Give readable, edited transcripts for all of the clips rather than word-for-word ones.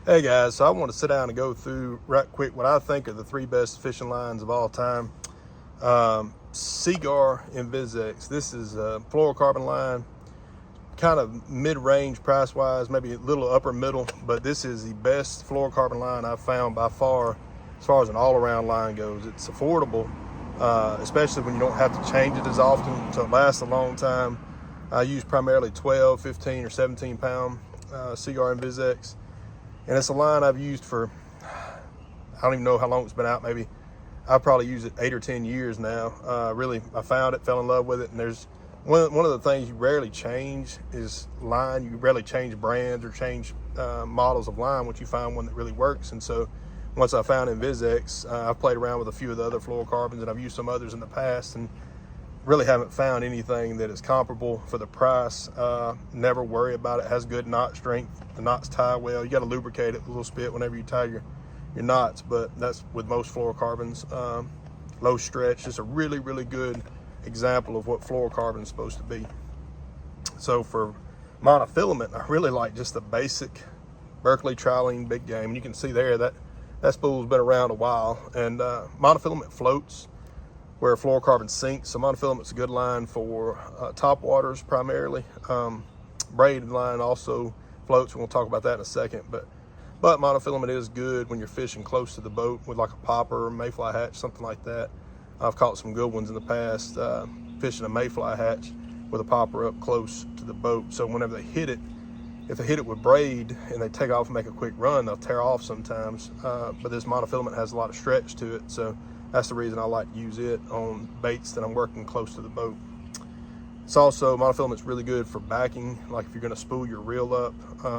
Hey guys, so I want to sit down and go through right quick what I think are the three best fishing lines of all time. Seaguar InvisX. This is a fluorocarbon line, kind of mid-range price-wise, maybe a little upper middle, but this is the best fluorocarbon line I've found by far as far as an all-around line goes. It's affordable, especially when you don't have to change it as often, so it lasts a long time. I use primarily 12, 15, or 17 pound Seaguar InvisX. And it's a line I've used for, I don't even know how long it's been out. Maybe I've probably used it 8 or 10 years now. Really, I found it, fell in love with it. And there's one of the things you rarely change is line. You rarely change brands or change models of line once you find one that really works. And so once I found InvisX, I've played around with a few of the other fluorocarbons, and I've used some others in the past, and really haven't found anything that is comparable for the price. Never worry about it. Has good knot strength. The knots tie well. You got to lubricate it with a little spit whenever you tie your knots, but that's with most fluorocarbons. Low stretch. Just a really, really good example of what fluorocarbon is supposed to be. So for monofilament, I really like just the basic Berkley Trilene big game. And you can see there that spool's been around a while, and monofilament floats where fluorocarbon sinks. So monofilament's a good line for top waters primarily. Braid line also floats. We'll talk about that in a second, but monofilament is good when you're fishing close to the boat with like a popper or mayfly hatch, something like that. I've caught some good ones in the past fishing a mayfly hatch with a popper up close to the boat. So whenever they hit it, if they hit it with braid and they take off and make a quick run, they'll tear off sometimes. But this monofilament has a lot of stretch to it, so that's the reason I like to use it on baits that I'm working close to the boat. It's also, monofilament's really good for backing. Like if you're gonna spool your reel up,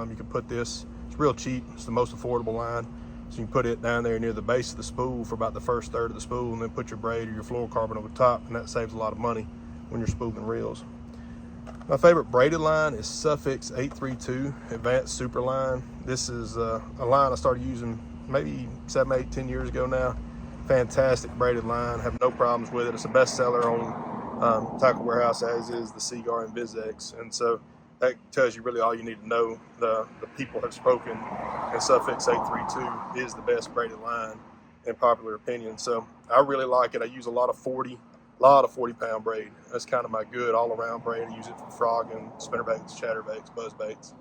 you can put this, it's real cheap, it's the most affordable line. So you can put it down there near the base of the spool for about the first third of the spool, and then put your braid or your fluorocarbon over top, and that saves a lot of money when you're spooling reels. My favorite braided line is Sufix 832 Advanced Superline. This is a line I started using maybe 7, 8, 10 years ago now. Fantastic braided line, have no problems with it. It's a bestseller on Tackle Warehouse, as is the Seaguar InvisX, and so that tells you really all you need to know. The people have spoken, and Sufix 832 is the best braided line in popular opinion. So I really like it. I use a lot of 40 pound braid. That's kind of my good all-around braid. I use it for frogging, spinnerbaits, chatterbaits, buzzbaits.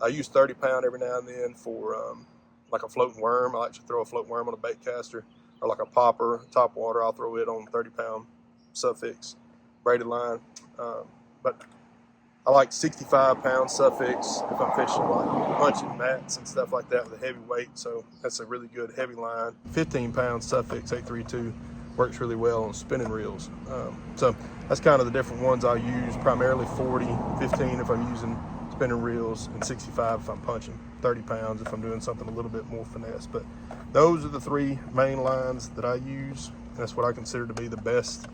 I use 30 pound every now and then for like a floating worm. I like to throw a floating worm on a bait caster, or like a popper, top water. I'll throw it on 30 pound Sufix braided line. But I like 65 pound Sufix if I'm fishing like punching mats and stuff like that with a heavy weight. So that's a really good heavy line. 15 pound Sufix 832 works really well on spinning reels. So that's kind of the different ones I use. Primarily 40, 15 if I'm using spinning reels, and 65 if I'm punching, 30 pounds if I'm doing something a little bit more finesse. But those are the three main lines that I use. That's what I consider to be the best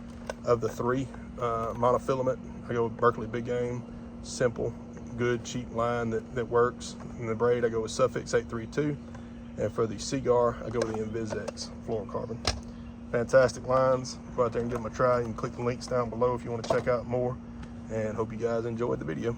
of the three. Monofilament, I go with Berkley Big Game, simple, good, cheap line that works. And the braid, I go with Sufix 832. And for the Seaguar, I go with the InvisX fluorocarbon. Fantastic lines. Go out there and give them a try. You can click the links down below if you want to check out more. And hope you guys enjoyed the video.